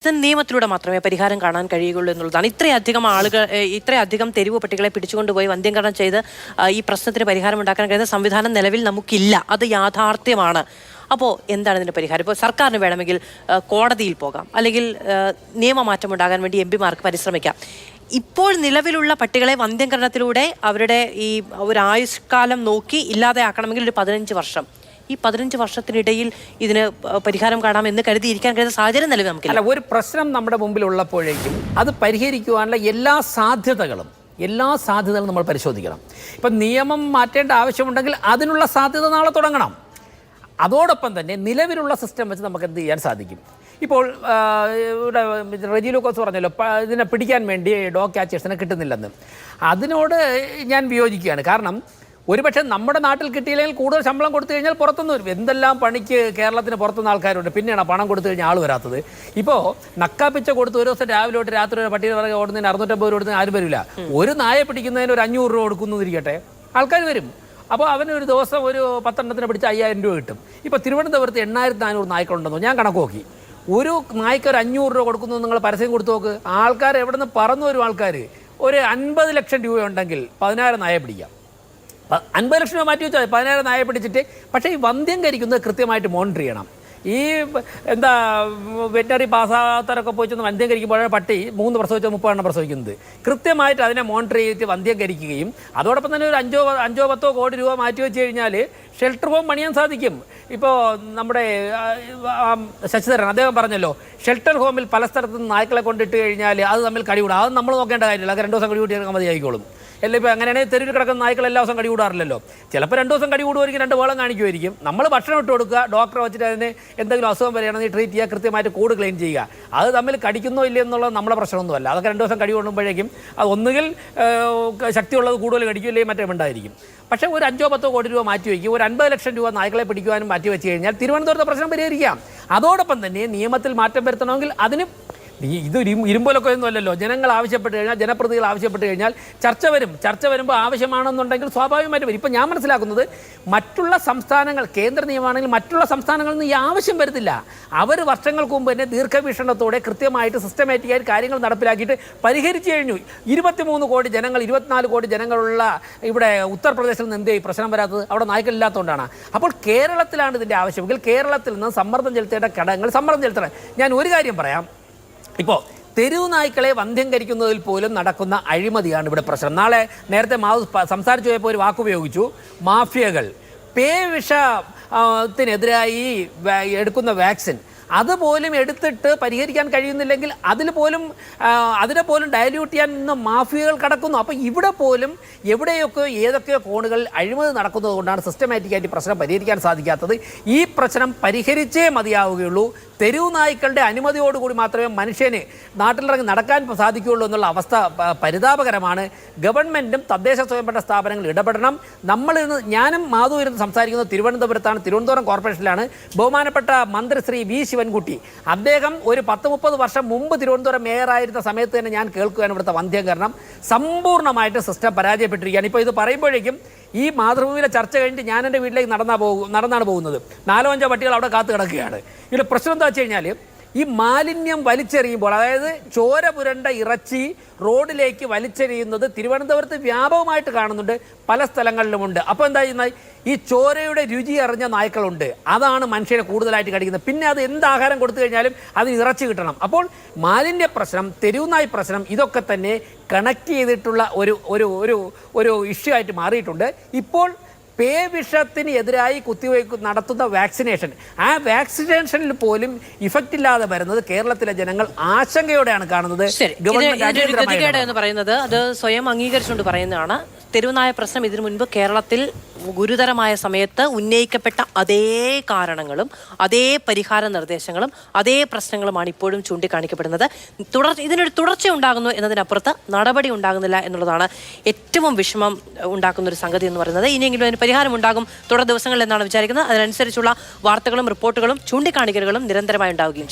നിയമത്തിലൂടെ മാത്രമേ പരിഹാരം കാണാൻ കഴിയുകയുള്ളൂ എന്നുള്ളതാണ്. ഇത്രയധികം തെരുവ് പട്ടികളെ പിടിച്ചുകൊണ്ടുപോയി വന്ധ്യംകരണം ചെയ്ത് ഈ പ്രശ്നത്തിന് പരിഹാരം ഉണ്ടാക്കാൻ കഴിയുന്ന സംവിധാനം നിലവിൽ നമുക്കില്ല. അത് യാഥാർത്ഥ്യമാണ്. അപ്പോൾ എന്താണ് ഇതിൻ്റെ പരിഹാരം? ഇപ്പോൾ സർക്കാരിന് വേണമെങ്കിൽ കോടതിയിൽ പോകാം, അല്ലെങ്കിൽ നിയമമാറ്റം ഉണ്ടാകാൻ വേണ്ടി MP-മാർക്ക് പരിശ്രമിക്കാം. ഇപ്പോൾ നിലവിലുള്ള പട്ടികളെ വന്ധ്യംകരണത്തിലൂടെ അവരുടെ ഈ ഒരു ആയുഷ്കാലം നോക്കി ഇല്ലാതെയാക്കണമെങ്കിൽ ഒരു 15 വർഷം. ഈ 15 വർഷത്തിനിടയിൽ ഇതിന് പരിഹാരം കാണാമെന്ന് കരുതിയിരിക്കാൻ കഴിയുന്ന സാഹചര്യം നിലവിൽ നമുക്കില്ല. ഒരു പ്രശ്നം നമ്മുടെ മുമ്പിലുള്ളപ്പോഴേക്കും അത് പരിഹരിക്കുവാനുള്ള എല്ലാ സാധ്യതകളും നമ്മൾ പരിശോധിക്കണം. ഇപ്പം നിയമം മാറ്റേണ്ട ആവശ്യമുണ്ടെങ്കിൽ അതിനുള്ള സാധ്യത നാളെ തുടങ്ങണം. അതോടൊപ്പം തന്നെ നിലവിലുള്ള സിസ്റ്റം വെച്ച് നമുക്ക് എന്ത് ചെയ്യാൻ സാധിക്കും? ഇപ്പോൾ ഇവിടെ റെജി ലൂക്കോസ് പറഞ്ഞല്ലോ, ഇതിനെ പിടിക്കാൻ വേണ്ടി ഡോഗ് ക്യാച്ചേഴ്സിനെ കിട്ടുന്നില്ലെന്ന്. അതിനോട് ഞാൻ വിയോജിക്കുകയാണ്. കാരണം ഒരുപക്ഷെ നമ്മുടെ നാട്ടിൽ കിട്ടിയില്ലെങ്കിൽ കൂടുതൽ ശമ്പളം കൊടുത്തു കഴിഞ്ഞാൽ പുറത്തുനിന്ന് വരും. എന്തെല്ലാം പണിക്ക് കേരളത്തിന് പുറത്തുനിന്ന് ആൾക്കാരുണ്ട്, പിന്നെയാണ് പണം കൊടുത്തു കഴിഞ്ഞാൽ ആൾ വരാത്തത്. ഇപ്പോൾ നക്കാപ്പിച്ച കൊടുത്ത് ഒരു ദിവസം രാവിലെ തൊട്ട് രാത്രി ഒരു പട്ടിക പറഞ്ഞ് ഓടുന്നതിന് 650 രൂപ കൊടുത്തതിന് ആരും വരില്ല. ഒരു നായെ പിടിക്കുന്നതിന് ഒരു 500 രൂപ കൊടുക്കുന്നതിരിക്കട്ടെ, ആൾക്കാർ വരും. അപ്പോൾ അവന് ഒരു ദിവസം ഒരു 10 എണ്ണത്തിന് പിടിച്ച് 5000 രൂപ കിട്ടും. ഇപ്പോൾ തിരുവനന്തപുരത്ത് 8400 നായ്ക്കളുണ്ടെന്നോ ഞാൻ കണക്ക് നോക്കി. ഒരു നായ്ക്ക് ഒരു 500 രൂപ കൊടുക്കുന്നു. നിങ്ങൾ പരസ്യം കൊടുത്തു നോക്ക്. ആൾക്കാർ എവിടെ നിന്ന് പറന്നു വരും? ആൾക്കാർ ഒരു 50 ലക്ഷം രൂപ ഉണ്ടെങ്കിൽ 16 നായെ പിടിക്കാം. 50 ലക്ഷം രൂപ മാറ്റി വെച്ചാൽ 16 നായെ പിടിച്ചിട്ട്. പക്ഷേ ഈ വന്ധ്യംകരിക്കുന്നത് കൃത്യമായിട്ട് മോണിറ്റർ ചെയ്യണം. ഈ വെറ്റനറി പാസ്സാകാത്തവരൊക്കെ പോയി ചെന്ന് വന്ധ്യംകരിക്കുമ്പോഴാണ് പട്ടി 3 പ്രസവിച്ചാൽ 30 എണ്ണം പ്രസവിക്കുന്നത്. കൃത്യമായിട്ട് അതിനെ മോണിറ്റർ ചെയ്തിട്ട് വന്ധ്യംകരിക്കുകയും അതോടൊപ്പം തന്നെ ഒരു 5-10 കോടി രൂപ മാറ്റി വെച്ച് കഴിഞ്ഞാൽ ഷെൽട്ടർ ഹോം പണിയാൻ സാധിക്കും. ഇപ്പോൾ നമ്മുടെ ശശിധരൻ അദ്ദേഹം പറഞ്ഞല്ലോ, ഷെൽട്ടർ ഹോമിൽ പല സ്ഥലത്തു നിന്ന് നായ്ക്കളെ കൊണ്ടിട്ട് കഴിഞ്ഞാൽ അത് തമ്മിൽ കടികൂടാം. അത് നമ്മൾ നോക്കേണ്ട കാര്യമില്ല. അത് 2 ദിവസം കടികൂട്ടിയാൽ മതിയായിക്കോളും. അല്ല, ഇപ്പോൾ അങ്ങനെയാണെങ്കിൽ തെരുവിൽ കിടക്കുന്ന നായ്ക്കൾ എല്ലാ ദിവസം കടികൂടാറില്ലല്ലോ. ചിലപ്പോൾ 2 ദിവസം കടികൂടുമായിരിക്കും, 2 വേളം കാണിക്കുമായിരിക്കും. നമ്മൾ ഭക്ഷണം ഇട്ട് കൊടുക്കുക, ഡോക്ടറെ വെച്ചിട്ട് അതിന് എന്തെങ്കിലും അസുഖം വരികയാണെങ്കിൽ ട്രീറ്റ് ചെയ്യുക, കൃത്യമായിട്ട് കൂട് ക്ലീൻ ചെയ്യുക. അത് തമ്മിൽ കടിക്കുന്നോ ഇല്ല എന്നുള്ളത് നമ്മുടെ പ്രശ്നമൊന്നുമല്ല. അതൊക്കെ 2 ദിവസം കടി കൊണ്ടുമ്പോഴേക്കും അത് ഒന്നുകിൽ ശക്തിയുള്ളത് കൂടുതൽ കടിക്കും, ഇല്ലെങ്കിൽ മറ്റേ ഉണ്ടായിരിക്കും. പക്ഷേ ഒരു 5-10 കോടി രൂപ മാറ്റി വയ്ക്കും. ഒരു 50 ലക്ഷം രൂപ നായ്ക്കളെ പിടിക്കുവാനും മാറ്റി വെച്ച് കഴിഞ്ഞാൽ തിരുവനന്തപുരത്തെ പ്രശ്നം പരിഹരിക്കാം. അതോടൊപ്പം തന്നെ നിയമത്തിൽ മാറ്റം വരുത്തണമെങ്കിൽ അതിന് ഇത് ഇരുമ്പൊലൊക്കെ ഒന്നും അല്ലല്ലോ. ജനങ്ങൾ ആവശ്യപ്പെട്ട് കഴിഞ്ഞാൽ, ജനപ്രതിനിധികൾ ആവശ്യപ്പെട്ട് കഴിഞ്ഞാൽ ചർച്ച വരുമ്പോൾ ആവശ്യമാണെന്നുണ്ടെങ്കിൽ സ്വാഭാവികമായിട്ട് വരും. ഇപ്പം ഞാൻ മനസ്സിലാക്കുന്നത് മറ്റുള്ള സംസ്ഥാനങ്ങൾ, കേന്ദ്ര നിയമമാണെങ്കിൽ മറ്റുള്ള സംസ്ഥാനങ്ങളിൽ നിന്ന് ഈ ആവശ്യം വരുന്നില്ല. അവർ വർഷങ്ങൾക്ക് മുമ്പ് തന്നെ ദീർഘവീക്ഷണത്തോടെ കൃത്യമായിട്ട് സിസ്റ്റമാറ്റിക്കായിട്ട് കാര്യങ്ങൾ നടപ്പിലാക്കിയിട്ട് പരിഹരിച്ചു കഴിഞ്ഞു. 23 കോടി ജനങ്ങൾ, 24 കോടി ജനങ്ങളുള്ള ഇവിടെ ഉത്തർപ്രദേശിൽ നിന്ന് എന്തേ പ്രശ്നം വരാത്തത്? അവിടെ നായ്ക്കളില്ലാത്തതുകൊണ്ടാണ്. അപ്പോൾ കേരളത്തിലാണ് ഇതിൻ്റെ ആവശ്യമെങ്കിൽ കേരളത്തിൽ നിന്ന് സമ്മർദ്ദം ചെലുത്തേണ്ട ഘടകങ്ങൾ സമ്മർദ്ദം ചെലുത്തണം. ഞാൻ ഒരു കാര്യം പറയാം. ഇപ്പോൾ തെരുവ് നായ്ക്കളെ വന്ധ്യംകരിക്കുന്നതിൽ പോലും നടക്കുന്ന അഴിമതിയാണ് ഇവിടെ പ്രശ്നം. നേരത്തെ സംസാരിച്ചു പോയപ്പോൾ ഒരു വാക്കുപയോഗിച്ചു, മാഫിയകൾ. പേവിഷത്തിനെതിരായി എടുക്കുന്ന വാക്സിൻ അതുപോലും എടുത്തിട്ട് പരിഹരിക്കാൻ കഴിയുന്നില്ലെങ്കിൽ അതിനെ പോലും ഡയല്യൂട്ട് ചെയ്യാൻ ഇന്ന് മാഫിയകൾ കടക്കുന്നു. അപ്പോൾ ഇവിടെ പോലും എവിടെയൊക്കെ ഏതൊക്കെയോ കോണുകളിൽ അഴിമതി നടക്കുന്നത് കൊണ്ടാണ് സിസ്റ്റമാറ്റിക്കായിട്ട് പ്രശ്നം പരിഹരിക്കാൻ സാധിക്കാത്തത്. ഈ പ്രശ്നം പരിഹരിച്ചേ മതിയാവുകയുള്ളൂ. തെരുവ് നായ്ക്കളുടെ അനുമതിയോടുകൂടി മാത്രമേ മനുഷ്യന് നാട്ടിലിറങ്ങി നടക്കാൻ സാധിക്കുകയുള്ളൂ എന്നുള്ള അവസ്ഥ പരിതാപകരമാണ്. ഗവൺമെൻറ്റും തദ്ദേശ സ്വയംഭരണ സ്ഥാപനങ്ങൾ ഇടപെടണം. ഞാനും മാധു ഇരുന്ന് സംസാരിക്കുന്നത് തിരുവനന്തപുരത്താണ്, തിരുവനന്തപുരം കോർപ്പറേഷനിലാണ്. ബഹുമാനപ്പെട്ട മന്ത്രി ശ്രീ വി ശിവൻകുട്ടി, അദ്ദേഹം ഒരു 10-30 വർഷം മുമ്പ് തിരുവനന്തപുരം മേയറായിരുന്ന സമയത്ത് തന്നെ ഞാൻ കേൾക്കുകയാണ് ഇവിടുത്തെ വന്ധ്യംകരണം സമ്പൂർണ്ണമായിട്ട് സിസ്റ്റം പരാജയപ്പെട്ടിരിക്കുകയാണ്. ഇപ്പോൾ ഇത് പറയുമ്പോഴേക്കും ഈ മാതൃഭൂമിയിലെ ചർച്ച കഴിഞ്ഞിട്ട് ഞാൻ എൻ്റെ വീട്ടിലേക്ക് നടന്നാണ് പോകുന്നത്. 4-5 പട്ടികൾ അവിടെ കാത്തു കിടക്കുകയാണ്. ഇതിൽ പ്രശ്നം എന്താ വെച്ച് കഴിഞ്ഞാൽ, ഈ മാലിന്യം വലിച്ചെറിയുമ്പോൾ, അതായത് ചോര പുരണ്ട ഇറച്ചി റോഡിലേക്ക് വലിച്ചെറിയുന്നത് തിരുവനന്തപുരത്ത് വ്യാപകമായിട്ട് കാണുന്നുണ്ട്, പല സ്ഥലങ്ങളിലുമുണ്ട്. അപ്പോൾ എന്താ ചെയ്യുന്നത്? ഈ ചോരയുടെ രുചി അറിഞ്ഞ നായ്ക്കളുണ്ട്, അതാണ് മനുഷ്യനെ കൂടുതലായിട്ട് കടിക്കുന്നത്. പിന്നെ അത് എന്ത് ആഹാരം കൊടുത്തു കഴിഞ്ഞാലും അത് ഇറച്ചി കിട്ടണം. അപ്പോൾ മാലിന്യ പ്രശ്നം, തെരുവുനായ് പ്രശ്നം, ഇതൊക്കെ തന്നെ കണക്ട് ചെയ്തിട്ടുള്ള ഒരു ഇഷ്യൂ ആയിട്ട് മാറിയിട്ടുണ്ട്. ഇപ്പോൾ പേവിഷത്തിന് എതിരായി കുത്തിവയ്പ്പ് നടത്തുന്ന വാക്സിനേഷൻ, ആ വാക്സിനേഷനിൽ പോലും ഇഫക്റ്റ് ഇല്ലാതെ വരുന്നത് കേരളത്തിലെ ജനങ്ങൾ ആശങ്കയോടെയാണ് കാണുന്നത്. എന്ന് പറയുന്നത് അത് സ്വയം അംഗീകരിച്ചുകൊണ്ട് പറയുന്നതാണ്. തെരുവുനായ പ്രശ്നം ഇതിനു മുൻപ് കേരളത്തിൽ ഗുരുതരമായ സമയത്ത് ഉന്നയിക്കപ്പെട്ട അതേ കാരണങ്ങളും അതേ പരിഹാര നിർദ്ദേശങ്ങളും അതേ പ്രശ്നങ്ങളുമാണ് ഇപ്പോഴും ചൂണ്ടിക്കാണിക്കപ്പെടുന്നത്. ഇതിനൊരു തുടർച്ച ഉണ്ടാകുന്നു എന്നതിനപ്പുറത്ത് നടപടി ഉണ്ടാകുന്നില്ല എന്നുള്ളതാണ് ഏറ്റവും വിഷമം ഉണ്ടാക്കുന്ന ഒരു സംഗതി എന്ന് പറയുന്നത്. ഇനിയെങ്കിലും അതിന് പരിഹാരം ഉണ്ടാകും തുടർ ദിവസങ്ങളിൽ എന്നാണ് വിചാരിക്കുന്നത്. അതിനനുസരിച്ചുള്ള വാർത്തകളും റിപ്പോർട്ടുകളും ചൂണ്ടിക്കാണിക്കലുകളും നിരന്തരമായി ഉണ്ടാവുകയും ചെയ്യും.